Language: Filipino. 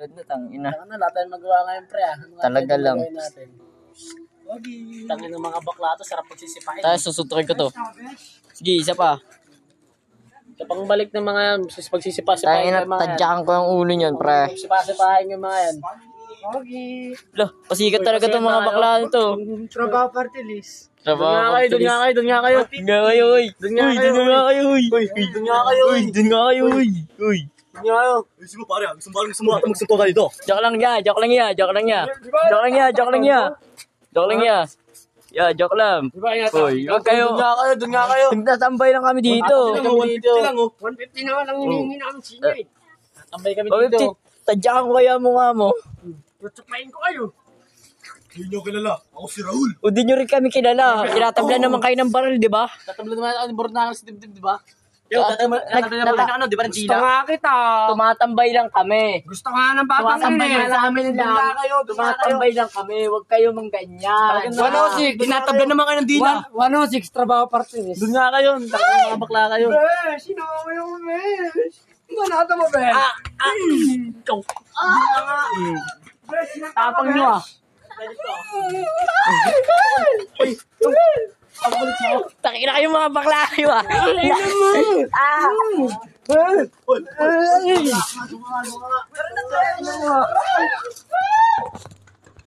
Tulad na, tangina. Wala tayong magawa ngayon, pre. Talaga lang. Tangin ng mga bakla to, sarap pagsisipain. Tayo, susutukin ko to. Sige, isa pa. Sa pangbalik ng mga pagsisipa-sipain Tangina, ng mga yan. tadyakan ko yung ulo niyan, pre. Sipa-sipain yung mga yan. Lah, pasikat talaga itong mga bakla nito. Trabaho party list. Trabaho Doon nga kayo. Doon nga kayo, uy. Doon nga kayo, Doon nga kayo, uy. Doon nga kayo, Uy, doon nga kayo, uy. Uy. Doon nga kayo. Gusto mo pare, gusto mo magsunto ka dito. Joke lang ya. Joke lang ya. Joke lang ya. Ya, joke lang. Uy, wag kayo. Doon nga kayo. Nagtatambay lang kami dito. Kami dito. 150 naman ang hinihingi namin sino eh. Tambay kami 50. dito. Tadyakan ko kaya mukha mo. Tutsupain ko kayo. Hindi nyo kilala, ako si Raul. O di nyo rin kami kilala. Tinatablan naman kayo ng baril, di ba? Tatablo naman ako ng board na si Dibdib, di ba? Yo, tatablo na ano, di ba ng Gusto Gina? nga kita. Tumatambay lang kami. Gusto nga ng batang Tumatambay yun lang eh. sa amin lang. Tumatambay lang kami. Huwag kayo mangganyan. 106. Tinatabla naman kayo ng Dina. 106 trabaho party list. Doon nga kayo. Mga bakla kayo. Sino yung besh? Manata mo, besh? Tapang nyo ah. Takina kayo mga bakla kayo ah. Ah!